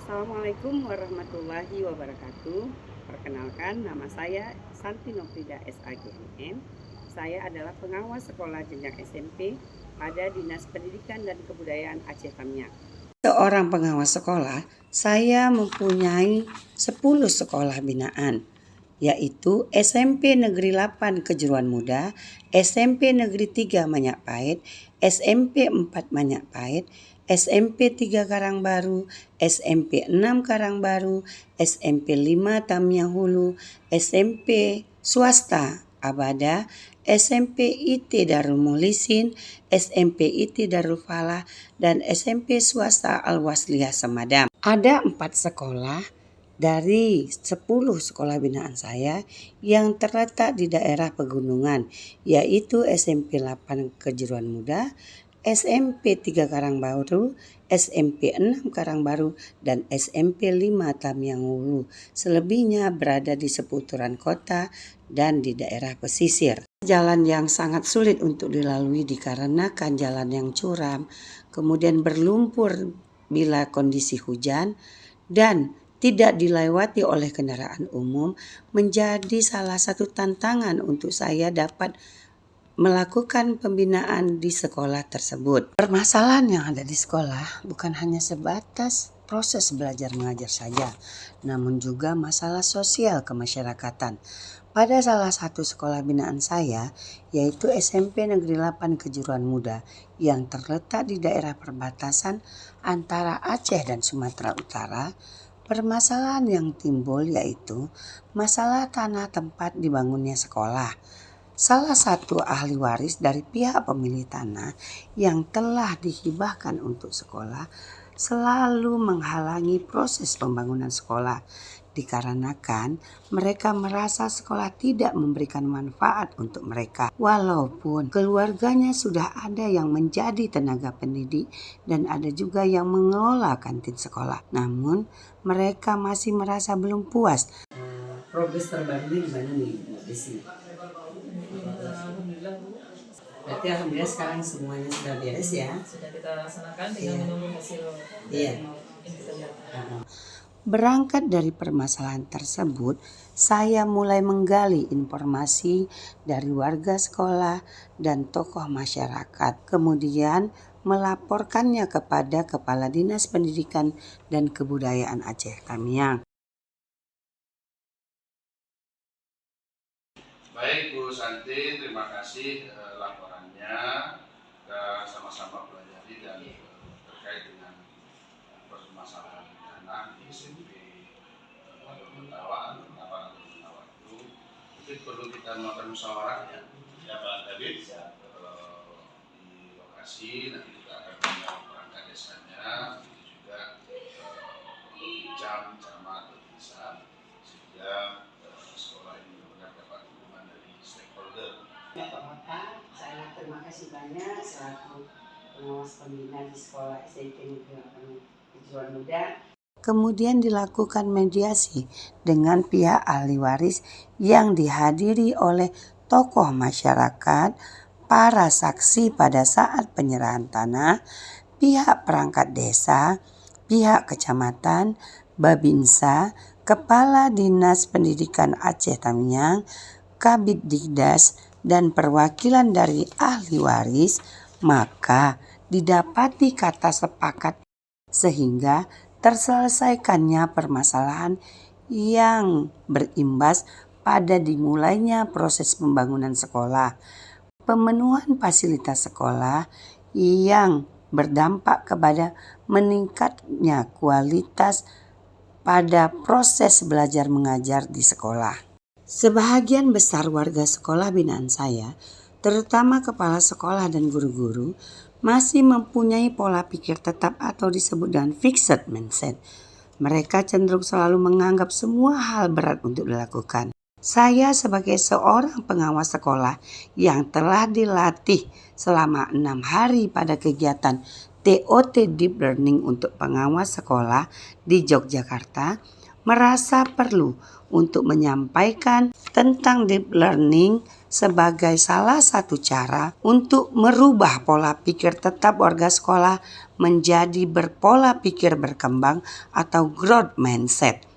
Assalamualaikum warahmatullahi wabarakatuh. Perkenalkan, nama saya Santi Nofrida SAGMM. Saya adalah pengawas sekolah jenjang SMP pada Dinas Pendidikan dan Kebudayaan Aceh Tamiang. Seorang pengawas sekolah, saya mempunyai 10 sekolah binaan, yaitu SMP Negeri 8 Kejuruan Muda, SMP Negeri 3 Manyak Pahit, SMP 4 Manyak Pahit, SMP 3 Karangbaru, SMP 6 Karangbaru, SMP 5 Tamiang Hulu, SMP swasta Abada, SMP IT Darul Muhlisin, SMP IT Darul Falah, dan SMP swasta Al-Wasliyah Semadam. Ada 4 sekolah dari 10 sekolah binaan saya yang terletak di daerah pegunungan, yaitu SMP 8 Kejuruan Muda, SMP 3 Karangbaru, SMP 6 Karangbaru, dan SMP 5 Tamiang Hulu. Selebihnya berada di seputaran kota dan di daerah pesisir. Jalan yang sangat sulit untuk dilalui dikarenakan jalan yang curam, kemudian berlumpur bila kondisi hujan, dan tidak dilewati oleh kendaraan umum menjadi salah satu tantangan untuk saya dapat melakukan pembinaan di sekolah tersebut. Permasalahan yang ada di sekolah bukan hanya sebatas proses belajar mengajar saja, namun juga masalah sosial kemasyarakatan. Pada salah satu sekolah binaan saya, yaitu SMP Negeri 8 Kejuruan Muda yang terletak di daerah perbatasan antara Aceh dan Sumatera Utara, permasalahan yang timbul yaitu masalah tanah tempat dibangunnya sekolah. Salah satu ahli waris dari pihak pemilik tanah yang telah dihibahkan untuk sekolah selalu menghalangi proses pembangunan sekolah dikarenakan mereka merasa sekolah tidak memberikan manfaat untuk mereka. Walaupun keluarganya sudah ada yang menjadi tenaga pendidik dan ada juga yang mengelola kantin sekolah. Namun mereka masih merasa belum puas. Progres terbarunya gimana nih di sini? Alhamdulillah Bu. Berarti alhamdulillah sekarang semuanya sudah beres ya? Sudah kita laksanakan, tinggal menunggu hasil Iya. yang kita lihat. Berangkat dari permasalahan tersebut, saya mulai menggali informasi dari warga sekolah dan tokoh masyarakat. Kemudian melaporkannya kepada Kepala Dinas Pendidikan dan Kebudayaan Aceh Tamiang. Baik Bu Santi, terima kasih laporannya. Kita sama-sama pelajari dan terkait dengan permasalahan dana di SMP Mentawa itu mungkin perlu kita melakukan musyawarah ya Pak David di lokasi. Nanti kita akan punya perangkat desanya, itu juga jam camat atau desa sehingga sekolah ini benar-benar dapat dukungan dari stakeholder. Pak Mota, saya terima kasih banyak selaku pengawas pembina di sekolah SMP Negeri 8 Kejuruan Muda. Kemudian dilakukan mediasi dengan pihak ahli waris yang dihadiri oleh tokoh masyarakat, para saksi pada saat penyerahan tanah, pihak perangkat desa, pihak kecamatan, Babinsa, Kepala Dinas Pendidikan Aceh Tamiang, Kabid Dikdas, dan perwakilan dari ahli waris, maka didapati kata sepakat sehingga terselesaikannya permasalahan yang berimbas pada dimulainya proses pembangunan sekolah. Pemenuhan fasilitas sekolah yang berdampak kepada meningkatnya kualitas pada proses belajar mengajar di sekolah. Sebahagian besar warga sekolah binaan saya, terutama kepala sekolah dan guru-guru, masih mempunyai pola pikir tetap atau disebut dengan fixed mindset. Mereka cenderung selalu menganggap semua hal berat untuk dilakukan. Saya sebagai seorang pengawas sekolah yang telah dilatih selama 6 hari pada kegiatan TOT Deep Learning untuk pengawas sekolah di Yogyakarta, merasa perlu untuk menyampaikan tentang deep learning sebagai salah satu cara untuk merubah pola pikir tetap warga sekolah menjadi berpola pikir berkembang atau growth mindset.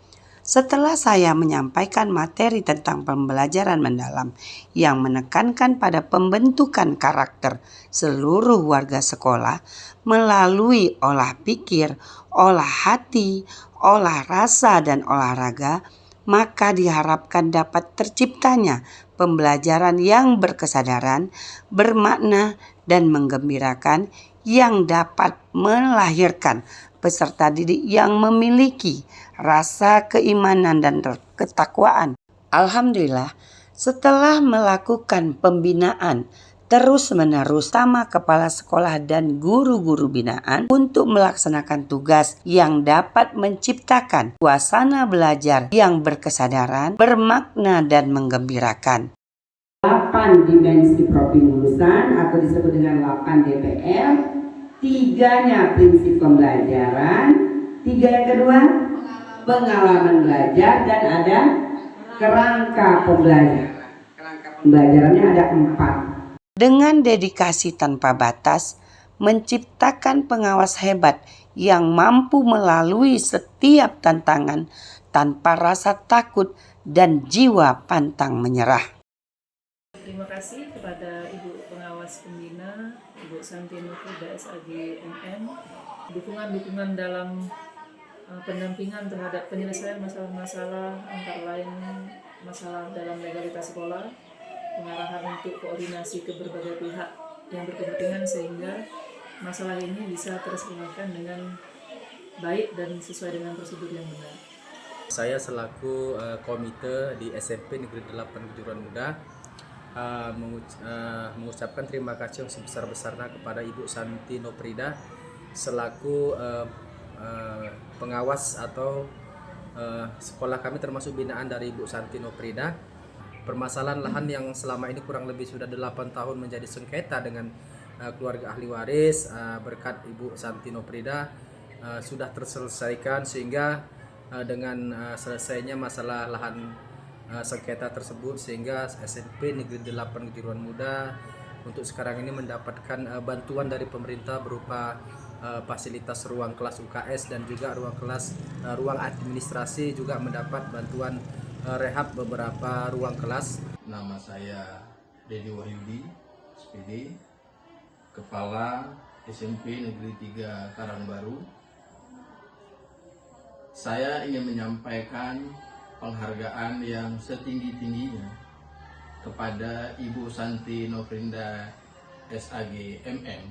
Setelah saya menyampaikan materi tentang pembelajaran mendalam yang menekankan pada pembentukan karakter seluruh warga sekolah melalui olah pikir, olah hati, olah rasa, dan olahraga, maka diharapkan dapat terciptanya pembelajaran yang berkesadaran, bermakna, dan menggembirakan yang dapat melahirkan peserta didik yang memiliki rasa keimanan dan ketakwaan. Alhamdulillah, setelah melakukan pembinaan terus-menerus sama kepala sekolah dan guru-guru binaan untuk melaksanakan tugas yang dapat menciptakan suasana belajar yang berkesadaran, bermakna, dan menggembirakan. 8 dimensi propingurusan atau disebut dengan 8 DPL. 3-nya prinsip pembelajaran, 3 yang kedua pengalaman belajar, dan ada kerangka pembelajaran. Kerangka pembelajarannya ada 4. Dengan dedikasi tanpa batas, menciptakan pengawas hebat yang mampu melalui setiap tantangan tanpa rasa takut dan jiwa pantang menyerah. Terima kasih kepada Ibu Pengawas Pembina, Ibu Santi Nofrida SAG MM, dukungan-dukungan dalam pendampingan terhadap penyelesaian masalah-masalah antara lain masalah dalam legalitas sekolah, pengarahan untuk koordinasi ke berbagai pihak yang berkepentingan sehingga masalah ini bisa terselesaikan dengan baik dan sesuai dengan prosedur yang benar. Saya selaku komite di SMP Negeri 8 Kejuruan Muda mengucapkan terima kasih yang sebesar-besarnya kepada Ibu Santi Nofrida selaku pengawas atau sekolah kami termasuk binaan dari Ibu Santi Nofrida. Permasalahan lahan yang selama ini kurang lebih sudah 8 tahun menjadi sengketa dengan keluarga ahli waris, berkat Ibu Santi Nofrida sudah terselesaikan sehingga dengan selesainya masalah lahan sengketa tersebut sehingga SMP Negeri 8 Kejuruan Muda untuk sekarang ini mendapatkan bantuan dari pemerintah berupa fasilitas ruang kelas UKS dan juga ruang administrasi, juga mendapat bantuan rehab beberapa ruang kelas. Nama saya Dedi Wahyudi, SPD, Kepala SMP Negeri 3 Karangbaru. Saya ingin menyampaikan penghargaan yang setinggi-tingginya kepada Ibu Santi Nofrida SAG MM.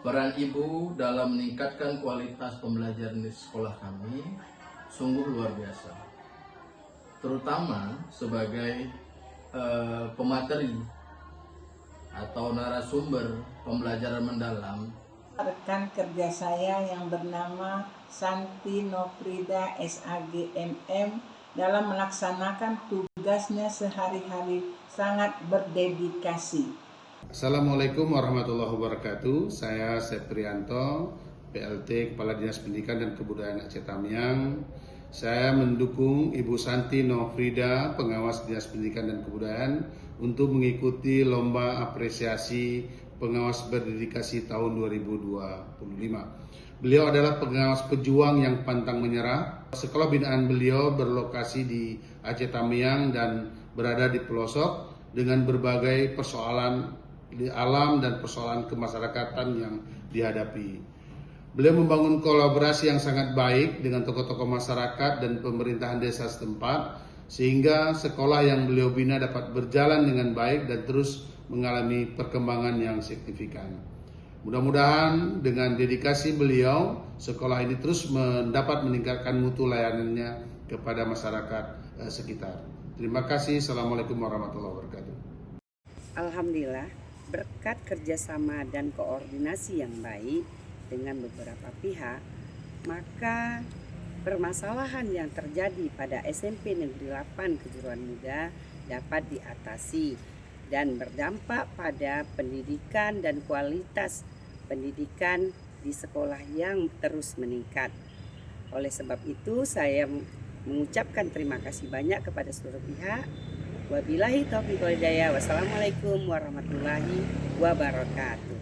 Peran Ibu dalam meningkatkan kualitas pembelajaran di sekolah kami sungguh luar biasa, terutama sebagai pemateri atau narasumber pembelajaran mendalam. Rekan kerja saya yang bernama Santi Nofrida SAG MM dalam melaksanakan tugasnya sehari-hari sangat berdedikasi. Assalamualaikum warahmatullahi wabarakatuh. Saya Septrianto, PLT Kepala Dinas Pendidikan dan Kebudayaan Aceh Tamiang. Saya mendukung Ibu Santi Nofrida, Pengawas Dinas Pendidikan dan Kebudayaan, untuk mengikuti lomba apresiasi pengawas berdedikasi tahun 2025. Beliau adalah pengawas pejuang yang pantang menyerah. Sekolah binaan beliau berlokasi di Aceh Tamiang dan berada di pelosok dengan berbagai persoalan di alam dan persoalan kemasyarakatan yang dihadapi. Beliau membangun kolaborasi yang sangat baik dengan tokoh-tokoh masyarakat dan pemerintahan desa setempat sehingga sekolah yang beliau bina dapat berjalan dengan baik dan terus mengalami perkembangan yang signifikan. Mudah-mudahan dengan dedikasi beliau, sekolah ini terus dapat meningkatkan mutu layanannya kepada masyarakat sekitar. Terima kasih. Assalamualaikum warahmatullahi wabarakatuh. Alhamdulillah, berkat kerjasama dan koordinasi yang baik dengan beberapa pihak, maka permasalahan yang terjadi pada SMP Negeri 8 Kejuruan Muda dapat diatasi dan berdampak pada pendidikan dan kualitas pendidikan di sekolah yang terus meningkat. Oleh sebab itu saya mengucapkan terima kasih banyak kepada seluruh pihak. Wabillahi taufiq wal hidayah. Wassalamualaikum warahmatullahi wabarakatuh.